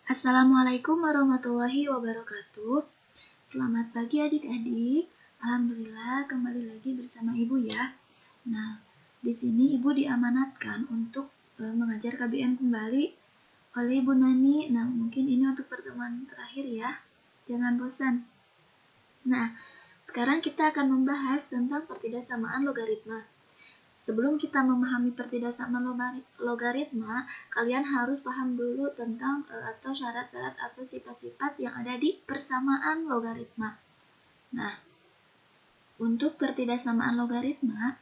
Assalamualaikum warahmatullahi wabarakatuh. Selamat pagi adik-adik. Alhamdulillah kembali lagi bersama Ibu ya. Nah, di sini Ibu diamanatkan untuk mengajar KBM kembali oleh Ibu Nani. Nah, mungkin ini untuk pertemuan terakhir ya. Jangan bosan. Nah, sekarang kita akan membahas tentang pertidaksamaan logaritma. Sebelum kita memahami pertidaksamaan logaritma, kalian harus paham dulu tentang atau syarat-syarat atau sifat-sifat yang ada di persamaan logaritma. Nah, untuk pertidaksamaan logaritma,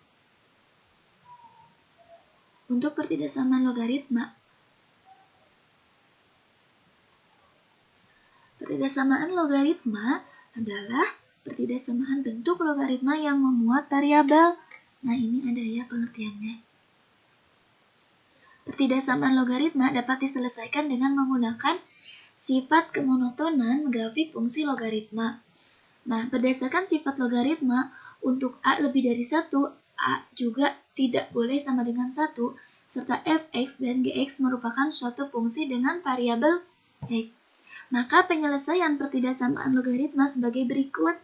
pertidaksamaan logaritma adalah pertidaksamaan bentuk logaritma yang memuat variabel. Nah, ini ada ya pengertiannya. Pertidaksamaan logaritma dapat diselesaikan dengan menggunakan sifat kemonotonan grafik fungsi logaritma. Nah, berdasarkan sifat logaritma, untuk A lebih dari 1, A juga tidak boleh sama dengan 1, serta fx dan gx merupakan suatu fungsi dengan variabel x. Maka penyelesaian pertidaksamaan logaritma sebagai berikut.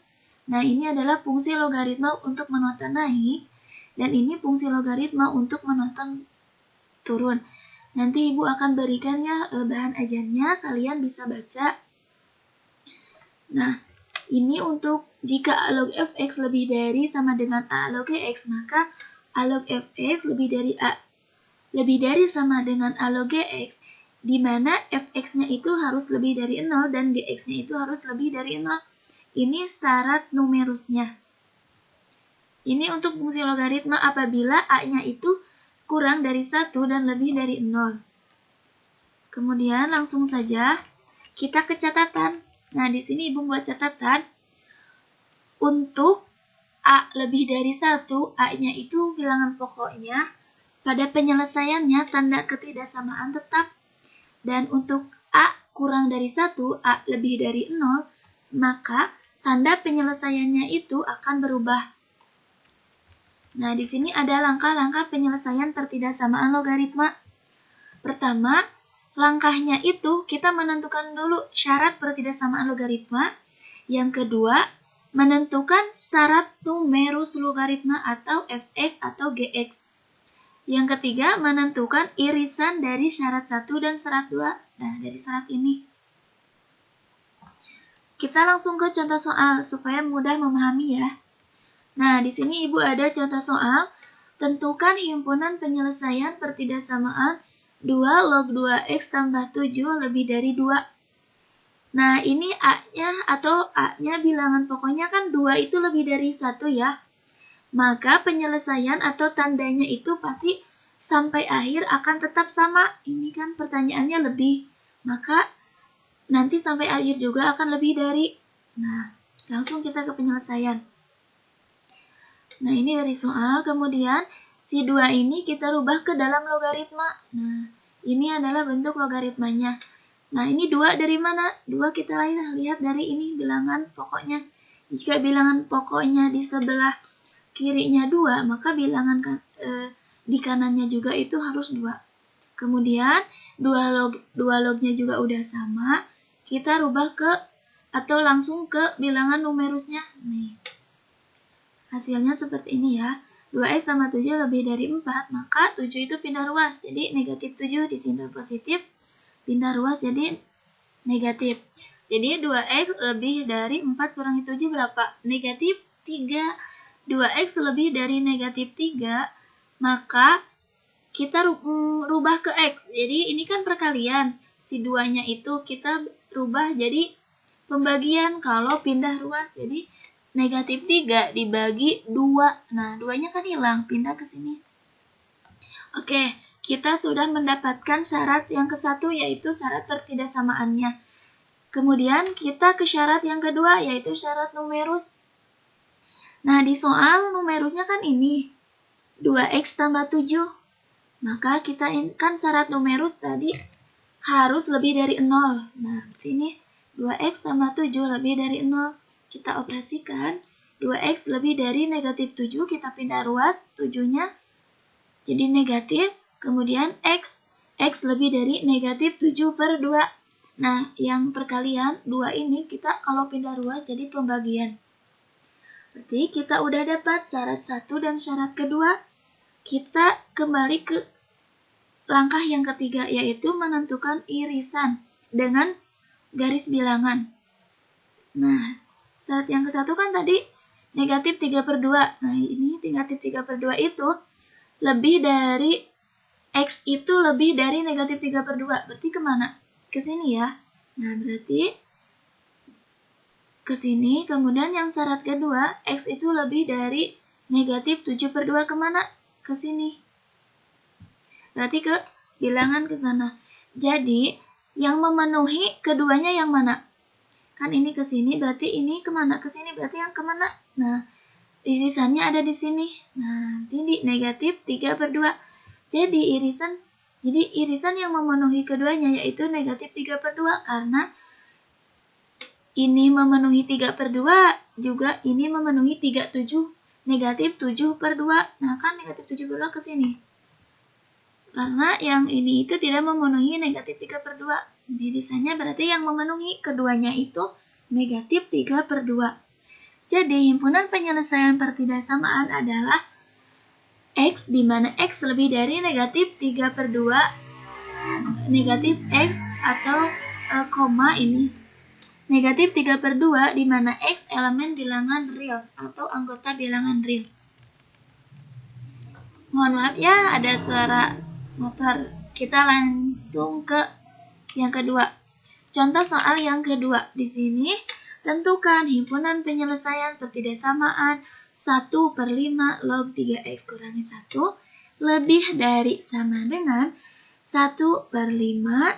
Nah, ini adalah fungsi logaritma untuk menonton naik, dan ini fungsi logaritma untuk menonton turun. Nanti Ibu akan berikan ya bahan ajarnya, kalian bisa baca. Nah, ini untuk jika A log fx lebih dari sama dengan A log gx, maka A log fx lebih dari sama dengan A log gx, di mana fx-nya itu harus lebih dari 0 dan gx-nya itu harus lebih dari 0. Ini syarat numerusnya. Ini untuk fungsi logaritma apabila A-nya itu kurang dari 1 dan lebih dari 0. Kemudian langsung saja kita ke catatan. Nah, di sini Ibu buat catatan. Untuk A lebih dari 1, A-nya itu bilangan pokoknya. Pada penyelesaiannya tanda ketidaksamaan tetap. Dan untuk A kurang dari 1, A lebih dari 0, maka tanda penyelesaiannya itu akan berubah. Nah, di sini ada langkah-langkah penyelesaian pertidaksamaan logaritma. Pertama, langkahnya itu kita menentukan dulu syarat pertidaksamaan logaritma. Yang kedua, menentukan syarat numerus logaritma atau fx atau gx. Yang ketiga, menentukan irisan dari syarat 1 dan syarat 2. Nah, dari syarat ini. Kita langsung ke contoh soal supaya mudah memahami ya. Nah, di sini Ibu ada contoh soal. Tentukan himpunan penyelesaian pertidaksamaan 2 log 2x tambah 7 lebih dari 2. Nah, ini A-nya bilangan pokoknya kan 2 itu lebih dari 1 ya. Maka penyelesaian atau tandanya itu pasti sampai akhir akan tetap sama. Ini kan pertanyaannya lebih. Maka nanti sampai akhir juga akan lebih dari. Nah, langsung kita ke penyelesaian. Nah, ini dari soal. Kemudian, si 2 ini kita rubah ke dalam logaritma. Nah, ini adalah bentuk logaritmanya. Nah, ini 2 dari mana? 2 kita lihat dari ini bilangan pokoknya. Jika bilangan pokoknya di sebelah kirinya 2, maka bilangan di kanannya juga itu harus 2. Kemudian, 2 lognya juga udah sama. Kita rubah atau langsung ke bilangan numerusnya. Nih. Hasilnya seperti ini ya. 2x tambah 7 lebih dari 4, maka 7 itu pindah ruas. Jadi negatif 7 di sini positif, pindah ruas jadi negatif. Jadi 2x lebih dari 4 kurangi 7 berapa? Negatif 3. 2x lebih dari negatif 3, maka kita rubah ke x. Jadi ini kan perkalian. Si 2-nya itu kita rubah jadi pembagian kalau pindah ruas. Jadi negatif 3 dibagi 2. Nah, 2-nya kan hilang, pindah ke sini. Oke, kita sudah mendapatkan syarat yang ke-1 yaitu syarat pertidaksamaannya. Kemudian kita ke syarat yang kedua yaitu syarat numerus. Nah, di soal numerusnya kan ini 2x tambah 7. Maka kita kan syarat numerus tadi harus lebih dari 0. Nah, ini 2x tambah 7 lebih dari 0. Kita operasikan, 2x lebih dari negatif 7, kita pindah ruas, 7-nya jadi negatif, kemudian x lebih dari negatif 7/2. Nah, yang perkalian 2 ini kita kalau pindah ruas jadi pembagian. Berarti kita udah dapat syarat 1 dan syarat kedua. Kita kembali ke langkah yang ketiga, yaitu menentukan irisan dengan garis bilangan. Nah, syarat yang ke-1 kan tadi negatif 3/2. Nah, ini negatif 3/2 itu lebih dari X itu lebih dari negatif 3/2. Berarti kemana? Ke sini ya. Nah, berarti ke sini. Kemudian yang syarat kedua, X itu lebih dari negatif 7/2 kemana? Ke sini. Berarti ke bilangan ke sana. Jadi, yang memenuhi keduanya yang mana? Kan ini ke sini, berarti ini kemana? Ke sini, berarti yang kemana? Nah, irisannya ada di sini. Nah, ini negatif 3/2. Jadi irisan yang memenuhi keduanya yaitu negatif 3/2 karena ini memenuhi 3/2 juga ini memenuhi 37 negatif 7/2. Nah, kan negatif 7/2 ke sini. Karena yang ini itu tidak memenuhi negatif 3/2. Irisannya berarti yang memenuhi keduanya itu negatif 3/2. Jadi, himpunan penyelesaian pertidaksamaan adalah X di mana X lebih dari negatif 3/2 negatif X atau koma ini negatif 3/2 di mana X elemen bilangan real atau anggota bilangan real. Mohon maaf ya ada suara motor. Kita langsung ke yang kedua. Contoh soal yang kedua. Di sini tentukan himpunan penyelesaian pertidaksamaan 1/5 log 3x kurangi 1 lebih dari sama dengan 1/5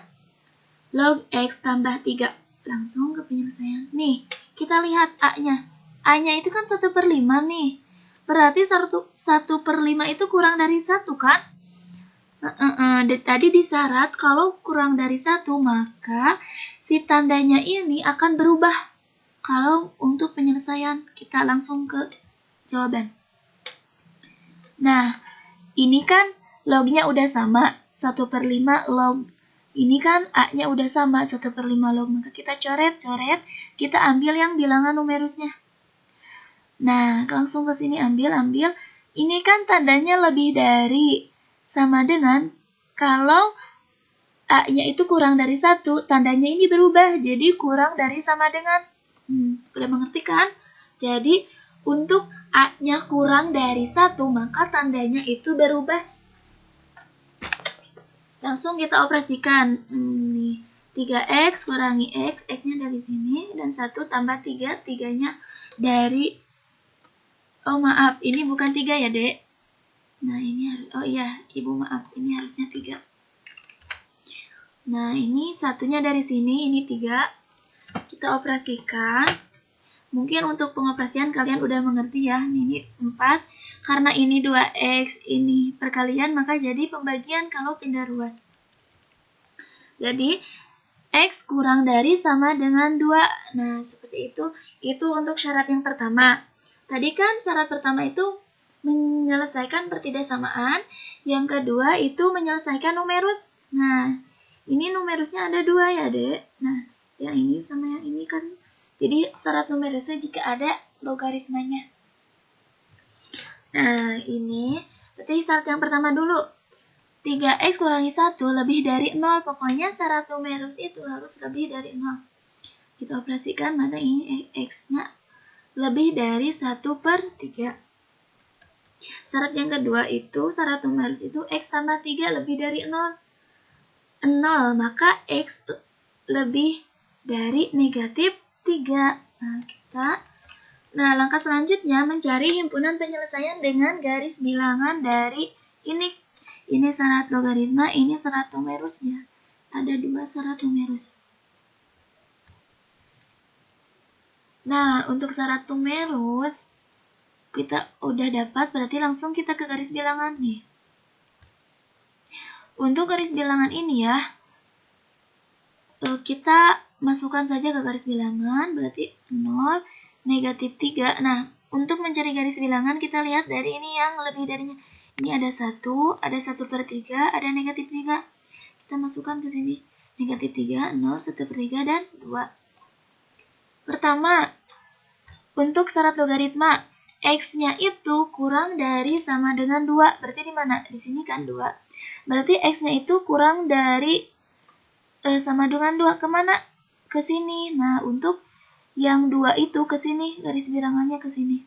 log x tambah 3. Langsung ke penyelesaian. Nih, kita lihat A-nya. A-nya itu kan 1/5 nih. Berarti 1/5 itu kurang dari 1 kan? Tadi di syarat kalau kurang dari 1 maka si tandanya ini akan berubah. Kalau untuk penyelesaian kita langsung ke jawaban. Nah, ini kan lognya udah sama 1/5 log. Ini kan A-nya udah sama 1/5 log. Maka kita coret, kita ambil yang bilangan numerusnya. Nah, langsung ke sini ambil. Ini kan tandanya lebih dari sama dengan kalau A-nya itu kurang dari 1, tandanya ini berubah jadi kurang dari sama dengan. Udah mengerti kan? Jadi untuk A-nya kurang dari 1 maka tandanya itu berubah. Langsung kita operasikan. Nih, 3x kurangi x, x-nya dari sini dan 1 tambah 3, 3-nya dari oh maaf, ini bukan 3 ya, Dek. Nah, ini harus oh iya, Ibu maaf, ini harusnya 3. Nah, ini satunya dari sini, ini 3. Kita operasikan. Mungkin untuk pengoperasian kalian udah mengerti ya. Ini 4. Karena ini 2x, ini perkalian, maka jadi pembagian kalau pindah ruas. Jadi, x kurang dari sama dengan 2. Nah, seperti itu. Itu untuk syarat yang pertama. Tadi kan syarat pertama itu menyelesaikan pertidaksamaan. Yang kedua itu menyelesaikan numerus. Nah, ini numerusnya ada 2 ya, Dek. Nah, yang ini sama yang ini kan. Jadi, syarat numerusnya jika ada logaritmanya. Nah, ini. Berarti syarat yang pertama dulu. 3x kurangi 1 lebih dari 0. Pokoknya syarat numerus itu harus lebih dari 0. Kita operasikan, maka ini x-nya lebih dari 1/3. Syarat yang kedua itu, syarat numerus itu x tambah 3 lebih dari 0. 0, maka x lebih dari negatif 3. Nah, langkah selanjutnya mencari himpunan penyelesaian dengan garis bilangan dari ini. Ini syarat logaritma, ini syarat numerusnya. Ada 2 syarat numerus. Nah, untuk syarat numerus kita udah dapat, berarti langsung kita ke garis bilangan nih. Untuk garis bilangan ini ya, kita masukkan saja ke garis bilangan, berarti 0, negatif 3. Nah, untuk mencari garis bilangan kita lihat dari ini yang lebih darinya. Ini ada 1, ada 1/3, ada negatif 3. Kita masukkan ke sini. negatif 3, 0, 1/3, dan 2. Pertama, untuk syarat logaritma, X-nya itu kurang dari sama dengan 2. Berarti di mana? Di sini kan 2. Berarti X-nya itu kurang dari sama dengan 2. Kemana? Ke sini. Nah, untuk yang 2 itu ke sini, garis bilangannya ke sini.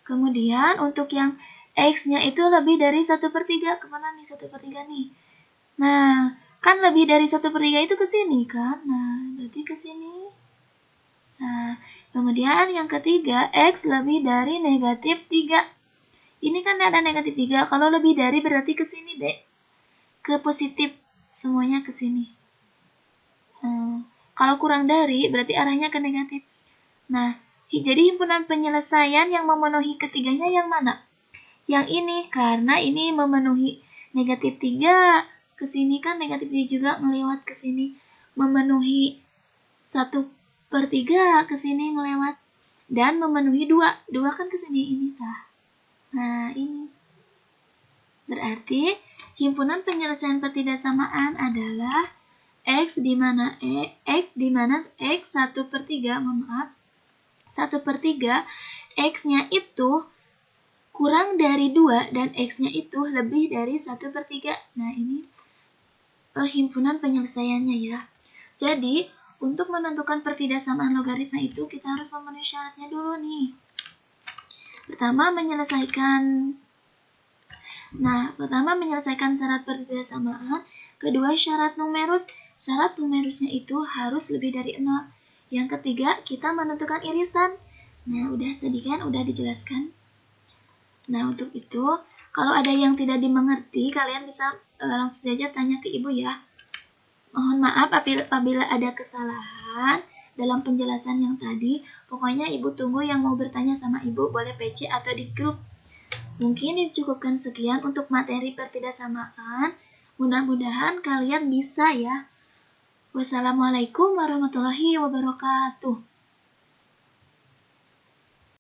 Kemudian untuk yang X-nya itu lebih dari 1/3. Kemana nih 1/3 nih? Nah, kan lebih dari 1/3 itu ke sini kan? Nah, berarti ke sini. Nah, kemudian yang ketiga, X lebih dari negatif 3. Ini kan ada negatif 3. Kalau lebih dari berarti ke sini, Dek. Ke positif. Semuanya ke sini. Kalau kurang dari berarti arahnya ke negatif. Nah, jadi himpunan penyelesaian yang memenuhi ketiganya yang mana? Yang ini, karena ini memenuhi negatif 3. Ke sini kan negatif 3 juga ngelewat ke sini. Memenuhi 1/3 ke sini ngelewat. Dan memenuhi 2. 2 kan ke sini ini tah. Nah, ini. Berarti himpunan penyelesaian pertidaksamaan adalah X di mana X 1/3, mohon maaf. 1/3 X-nya itu kurang dari 2 dan X-nya itu lebih dari 1/3. Nah, ini himpunan penyelesaiannya ya. Jadi, untuk menentukan pertidaksamaan logaritma itu kita harus memenuhi syaratnya dulu nih. Pertama, menyelesaikan syarat pertidaksamaan. Kedua, syarat numerus. Syarat numerusnya itu harus lebih dari 0. Yang ketiga, kita menentukan irisan. Nah, udah dijelaskan. Nah, untuk itu, kalau ada yang tidak dimengerti, kalian bisa langsung saja tanya ke ibu ya. Mohon maaf apabila ada kesalahan dalam penjelasan yang tadi. Pokoknya ibu tunggu yang mau bertanya sama ibu, boleh PC atau di grup. Mungkin dicukupkan sekian untuk materi pertidaksamaan. Mudah-mudahan kalian bisa ya. Wassalamualaikum warahmatullahi wabarakatuh.